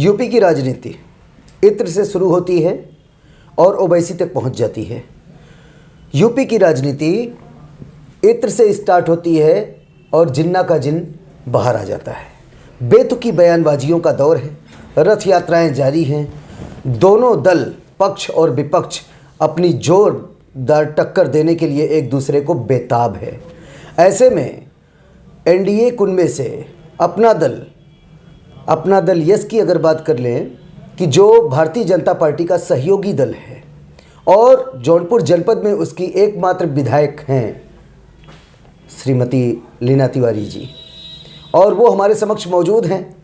UP की राजनीति इत्र से शुरू होती है और ओवैसी तक पहुंच जाती है। यूपी की राजनीति इत्र से स्टार्ट होती है और जिन्ना का जिन बाहर आ जाता है। बेतुकी बयानबाजियों का दौर है, रथ यात्राएं जारी हैं। दोनों दल पक्ष और विपक्ष अपनी जोरदार टक्कर देने के लिए एक दूसरे को बेताब है। ऐसे में एनडीए कुनबे से अपना दल यस की अगर बात कर लें कि जो भारतीय जनता पार्टी का सहयोगी दल है और जौनपुर जनपद में उसकी एकमात्र विधायक हैं श्रीमती लीना तिवारी जी, और वो हमारे समक्ष मौजूद हैं।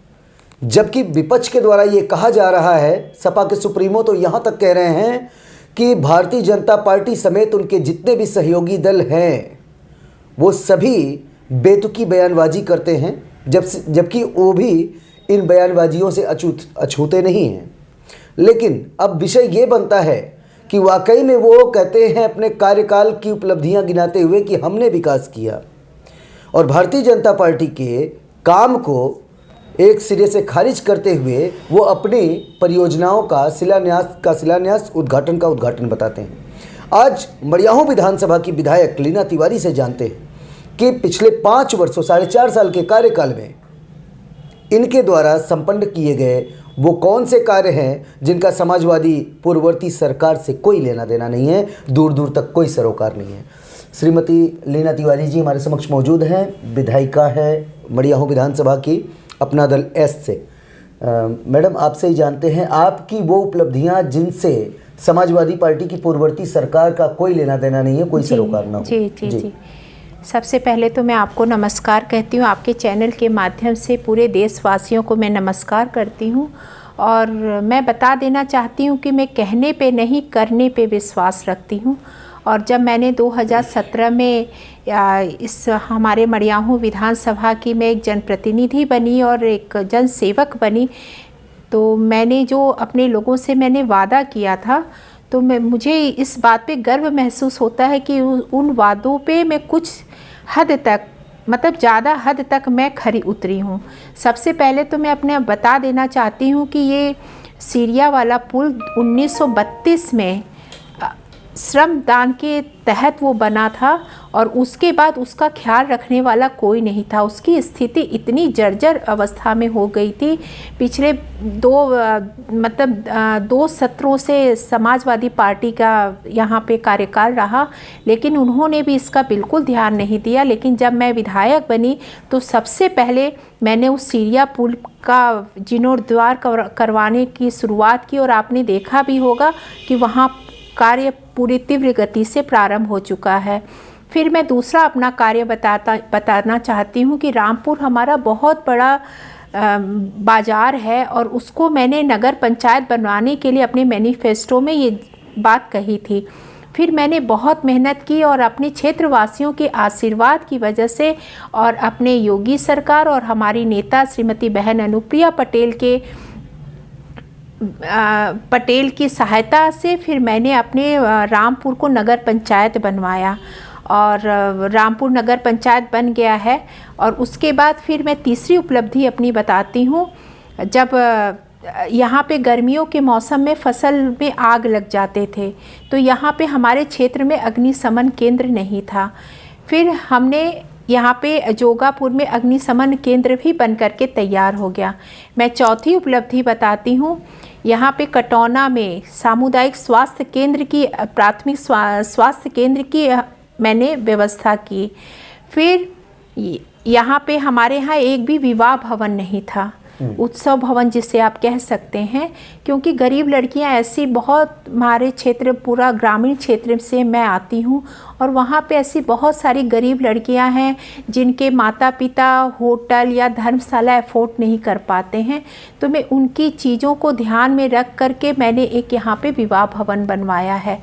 जबकि विपक्ष के द्वारा ये कहा जा रहा है, सपा के सुप्रीमो तो यहाँ तक कह रहे हैं कि भारतीय जनता पार्टी समेत उनके जितने भी सहयोगी दल हैं वो सभी बेतुकी बयानबाजी करते हैं, जबकि वो भी इन बयानबाजियों से अछूते नहीं हैं। लेकिन अब विषय ये बनता है कि वाकई में वो कहते हैं अपने कार्यकाल की उपलब्धियां गिनाते हुए कि हमने विकास किया, और भारतीय जनता पार्टी के काम को एक सिरे से खारिज करते हुए वो अपनी परियोजनाओं का शिलान्यास उद्घाटन बताते हैं। आज मड़ियाहू विधानसभा की विधायक लीना तिवारी से जानते हैं कि पिछले 5 वर्षों 4.5 साल के कार्यकाल में इनके द्वारा संपन्न किए गए वो कौन से कार्य हैं जिनका समाजवादी पूर्ववर्ती सरकार से कोई लेना देना नहीं है, दूर दूर तक कोई सरोकार नहीं है। श्रीमती लीना तिवारी जी हमारे समक्ष मौजूद हैं, विधायिका है मड़ियाहू विधानसभा की, अपना दल एस से। मैडम, आपसे ही जानते हैं आपकी वो उपलब्धियां जिनसे समाजवादी पार्टी की पूर्ववर्ती सरकार का कोई लेना देना नहीं है, कोई सरोकार ना हो। जी। सबसे पहले तो मैं आपको नमस्कार कहती हूँ, आपके चैनल के माध्यम से पूरे देशवासियों को मैं नमस्कार करती हूँ। और मैं बता देना चाहती हूँ कि मैं कहने पे नहीं करने पे विश्वास रखती हूँ। और जब मैंने 2017 में इस हमारे मड़ियाहू विधानसभा की मैं एक जनप्रतिनिधि बनी और एक जन सेवक बनी, तो मैंने जो अपने लोगों से मैंने वादा किया था, तो मुझे इस बात पे गर्व महसूस होता है कि उन वादों पे मैं कुछ हद तक, मतलब ज़्यादा हद तक मैं खरी उतरी हूँ। सबसे पहले तो मैं अपने बता देना चाहती हूँ कि ये सीरिया वाला पुल 1932 में श्रमदान के तहत वो बना था, और उसके बाद उसका ख्याल रखने वाला कोई नहीं था। उसकी स्थिति इतनी जर्जर अवस्था में हो गई थी। पिछले दो सत्रों से समाजवादी पार्टी का यहाँ पे कार्यकाल रहा, लेकिन उन्होंने भी इसका बिल्कुल ध्यान नहीं दिया। लेकिन जब मैं विधायक बनी तो सबसे पहले मैंने उस सीरिया पुल का जीर्णोद्धार करवाने की शुरुआत की, और आपने देखा भी होगा कि वहाँ कार्य पूरी तीव्र गति से प्रारंभ हो चुका है। फिर मैं दूसरा अपना कार्य बताना चाहती हूँ कि रामपुर हमारा बहुत बड़ा बाज़ार है, और उसको मैंने नगर पंचायत बनवाने के लिए अपने मैनिफेस्टो में ये बात कही थी। फिर मैंने बहुत मेहनत की, और अपने क्षेत्रवासियों के आशीर्वाद की वजह से और अपने योगी सरकार और हमारी नेता श्रीमती बहन अनुप्रिया पटेल की सहायता से फिर मैंने अपने रामपुर को नगर पंचायत बनवाया, और रामपुर नगर पंचायत बन गया है। और उसके बाद फिर मैं तीसरी उपलब्धि अपनी बताती हूँ। जब यहाँ पे गर्मियों के मौसम में फसल में आग लग जाते थे, तो यहाँ पे हमारे क्षेत्र में अग्निशमन केंद्र नहीं था। फिर हमने यहाँ पे जोगापुर में अग्निशमन केंद्र भी बन करके तैयार हो गया। मैं चौथी उपलब्धि बताती हूँ। यहाँ पे कटौना में सामुदायिक स्वास्थ्य केंद्र की, प्राथमिक स्वास्थ्य केंद्र की मैंने व्यवस्था की। फिर यहाँ पे हमारे यहाँ एक भी विवाह भवन नहीं था, उत्सव भवन जिसे आप कह सकते हैं, क्योंकि गरीब लड़कियां ऐसी बहुत, हमारे क्षेत्र पूरा ग्रामीण क्षेत्र से मैं आती हूं, और वहां पे ऐसी बहुत सारी गरीब लड़कियां हैं जिनके माता पिता होटल या धर्मशाला अफोर्ड नहीं कर पाते हैं। तो मैं उनकी चीज़ों को ध्यान में रख करके मैंने एक यहाँ पे विवाह भवन बनवाया है।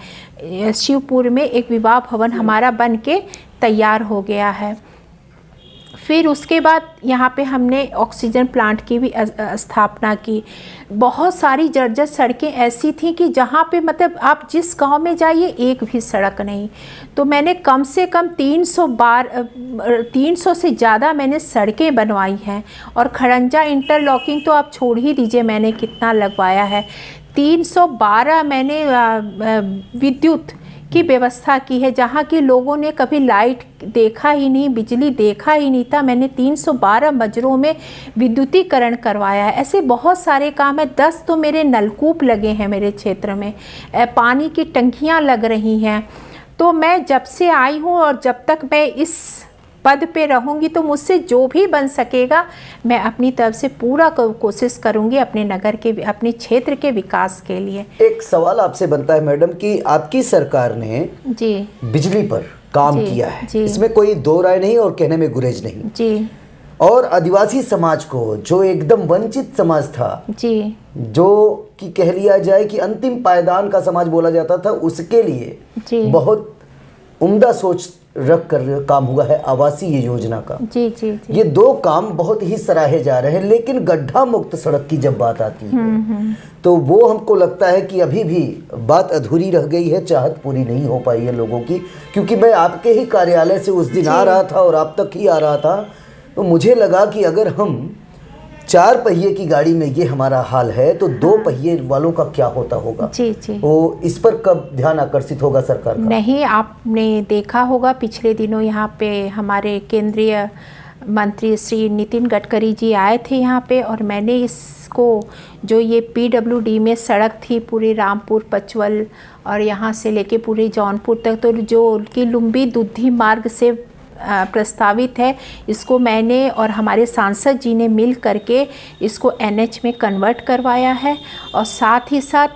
शिवपुर में एक विवाह भवन हमारा बन के तैयार हो गया है। फिर उसके बाद यहाँ पे हमने ऑक्सीजन प्लांट की भी स्थापना की। बहुत सारी जर्जर सड़कें ऐसी थी कि जहाँ पे मतलब आप जिस गांव में जाइए एक भी सड़क नहीं। तो मैंने कम से कम 300 से ज़्यादा मैंने सड़कें बनवाई हैं। और खड़ंजा इंटरलॉकिंग तो आप छोड़ ही दीजिए मैंने कितना लगवाया है। 312 मैंने विद्युत की व्यवस्था की है, जहाँ की लोगों ने कभी लाइट देखा ही नहीं, बिजली देखा ही नहीं था। मैंने 312 मजरों में विद्युतीकरण करवाया है। ऐसे बहुत सारे काम है। 10 तो मेरे नलकूप लगे हैं मेरे क्षेत्र में, पानी की टंकियाँ लग रही हैं। तो मैं जब से आई हूँ और जब तक मैं इस पद पे रहूँगी तो मुझसे जो भी बन सकेगा मैं अपनी तरफ से पूरा कोशिश करूँगी अपने नगर के, अपने क्षेत्र के विकास के लिए। एक सवाल आपसे बनता है मैडम कि आपकी सरकार ने जी बिजली पर काम किया है, इसमें कोई दो राय नहीं और कहने में गुरेज नहीं जी। और आदिवासी समाज को जो एकदम वंचित समाज था जी, जो कि कह लिया जाए कि अंतिम पायदान का समाज बोला जाता था, उसके लिए जी बहुत उम्दा सोच रख कर काम हुआ है आवासीय योजना का। जी जी जी। ये दो काम बहुत ही सराहे जा रहे हैं। लेकिन गड्ढा मुक्त सड़क की जब बात आती है तो वो हमको लगता है कि अभी भी बात अधूरी रह गई है, चाहत पूरी नहीं हो पाई है लोगों की। क्योंकि मैं आपके ही कार्यालय से उस दिन आ रहा था और आप तक ही आ रहा था, तो मुझे लगा कि अगर हम 4 पहिए की गाड़ी में ये हमारा हाल है तो 2 पहिए वालों का क्या होता होगा। जी जी। तो इस पर कब ध्यान आकर्षित होगा सरकार का? नहीं, आपने देखा होगा पिछले दिनों यहाँ पे हमारे केंद्रीय मंत्री श्री नितिन गडकरी जी आए थे यहाँ पे, और मैंने इसको जो ये PWD में सड़क थी पूरी रामपुर पचवल और यहाँ से लेके पूरे जौनपुर तक, तो जो उनकी लुम्बी दुद्धि मार्ग से प्रस्तावित है, इसको मैंने और हमारे सांसद जी ने मिल करके इसको NH में कन्वर्ट करवाया है। और साथ ही साथ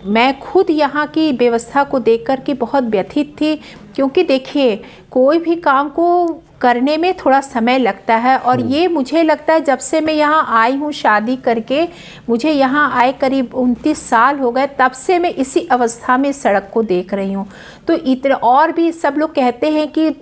मैं खुद यहाँ की व्यवस्था को देख कर के बहुत व्यथित थी, क्योंकि देखिए कोई भी काम को करने में थोड़ा समय लगता है। और ये मुझे लगता है जब से मैं यहाँ आई हूँ शादी करके, मुझे यहाँ आए करीब 29 साल हो गए, तब से मैं इसी अवस्था में सड़क को देख रही हूँ। तो इतना और भी सब लोग कहते हैं कि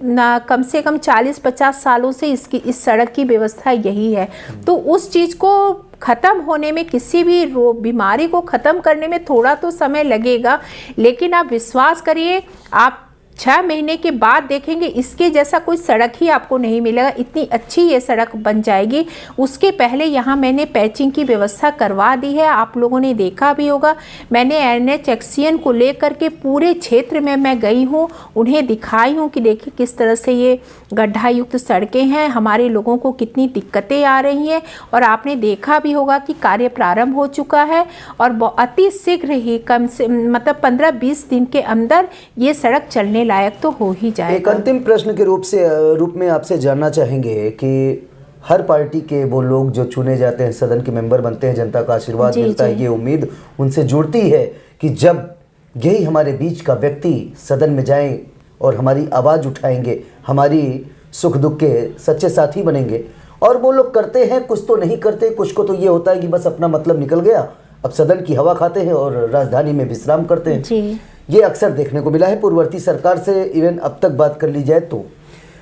कम से कम 40-50 सालों से इस सड़क की व्यवस्था यही है। तो उस चीज़ को ख़त्म होने में, किसी भी बीमारी को ख़त्म करने में थोड़ा तो समय लगेगा, लेकिन आप विश्वास करिए, आप 6 महीने के बाद देखेंगे इसके जैसा कोई सड़क ही आपको नहीं मिलेगा। इतनी अच्छी ये सड़क बन जाएगी। उसके पहले यहाँ मैंने पैचिंग की व्यवस्था करवा दी है, आप लोगों ने देखा भी होगा। मैंने NH एक्सियन को लेकर के पूरे क्षेत्र में मैं गई हूँ, उन्हें दिखाई हूँ कि देखिए किस तरह से ये गड्ढा युक्त सड़कें हैं, हमारे लोगों को कितनी दिक्कतें आ रही हैं। और आपने देखा भी होगा कि कार्य प्रारंभ हो चुका है और अति शीघ्र ही कम से मतलब 15-20 दिन के अंदर ये सड़क चलने लायक तो हो ही जाएगा। एक अंतिम प्रश्न के रूप में आपसे जानना चाहेंगे कि हर पार्टी के वो लोग जो चुने जाते हैं, सदन के मेंबर बनते हैं, जनता का आशीर्वाद मिलता है, ये उम्मीद उनसे जुड़ती है कि जब यही हमारे बीच का व्यक्ति सदन में जाएं और हमारी आवाज़ उठाएंगे, हमारी सुख दुख के सच्चे साथी बनेंगे। और वो लोग करते हैं, कुछ तो नहीं करते, कुछ को तो ये होता है कि बस अपना मतलब निकल गया, अब सदन की हवा खाते हैं और राजधानी में विश्राम करते हैं जी। ये अक्सर देखने को मिला है पूर्ववर्ती सरकार से, इवन अब तक बात कर ली जाए तो।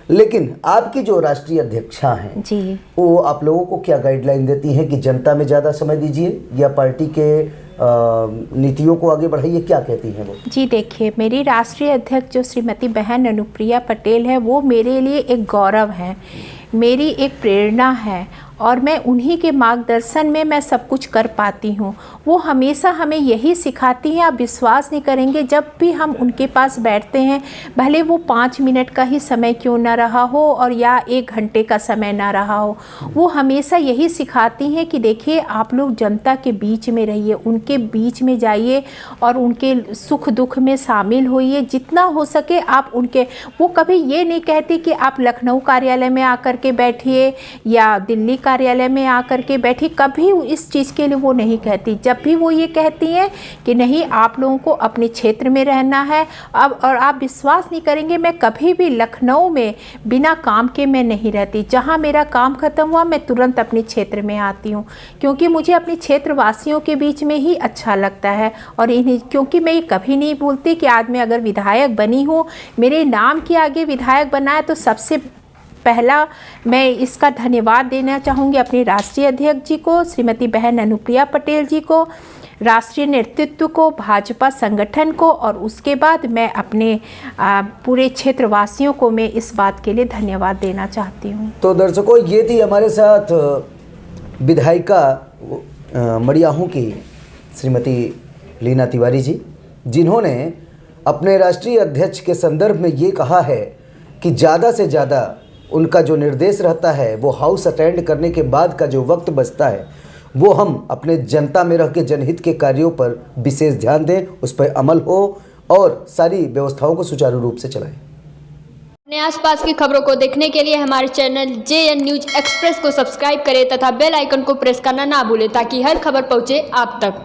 लेकिन आपकी जो राष्ट्रीय अध्यक्षा हैं जी, वो आप लोगों को क्या गाइडलाइन देती हैं कि जनता में ज़्यादा समय दीजिए या पार्टी के नीतियों को आगे बढ़ाइए, क्या कहती हैं वो? जी देखिए, मेरी राष्ट्रीय अध्यक्ष जो श्रीमती बहन अनुप्रिया पटेल है, वो मेरे लिए एक गौरव है, मेरी एक प्रेरणा है, और मैं उन्हीं के मार्गदर्शन में मैं सब कुछ कर पाती हूँ। वो हमेशा हमें यही सिखाती हैं, आप विश्वास नहीं करेंगे, जब भी हम उनके पास बैठते हैं, भले वो 5 मिनट का ही समय क्यों ना रहा हो और या 1 घंटे का समय ना रहा हो, वो हमेशा यही सिखाती हैं कि देखिए आप लोग जनता के बीच में रहिए, उनके बीच में जाइए और उनके सुख दुख में शामिल होइए, जितना हो सके आप उनके। वो कभी ये नहीं कहती कि आप लखनऊ कार्यालय में आकर के बैठिए या दिल्ली कार्यालय में आकर के बैठी, कभी इस चीज़ के लिए वो नहीं कहती। जब भी वो ये कहती हैं कि नहीं, आप लोगों को अपने क्षेत्र में रहना है। अब और आप विश्वास नहीं करेंगे, मैं कभी भी लखनऊ में बिना काम के मैं नहीं रहती। जहाँ मेरा काम ख़त्म हुआ मैं तुरंत अपने क्षेत्र में आती हूँ, क्योंकि मुझे अपने क्षेत्र वासियों के बीच में ही अच्छा लगता है। और इन्हीं क्योंकि मैं ये कभी नहीं भूलती कि आज मैं अगर विधायक बनी हूँ, मेरे नाम के आगे विधायक बना है, तो सबसे पहला मैं इसका धन्यवाद देना चाहूँगी अपने राष्ट्रीय अध्यक्ष जी को, श्रीमती बहन अनुप्रिया पटेल जी को, राष्ट्रीय नेतृत्व को, भाजपा संगठन को, और उसके बाद मैं अपने पूरे क्षेत्रवासियों को मैं इस बात के लिए धन्यवाद देना चाहती हूँ। तो दर्शकों, ये थी हमारे साथ विधायिका मड़ियाहू की श्रीमती लीना तिवारी जी, जिन्होंने अपने राष्ट्रीय अध्यक्ष के संदर्भ में ये कहा है कि ज़्यादा से ज़्यादा उनका जो निर्देश रहता है वो हाउस अटेंड करने के बाद का जो वक्त बचता है वो हम अपने जनता में रह के जनहित के कार्यों पर विशेष ध्यान दें, उस पर अमल हो और सारी व्यवस्थाओं को सुचारू रूप से चलाएं। अपने आसपास की खबरों को देखने के लिए हमारे चैनल JN न्यूज एक्सप्रेस को सब्सक्राइब करें तथा बेल आइकन को प्रेस करना ना भूलें ताकि हर खबर पहुंचे आप तक।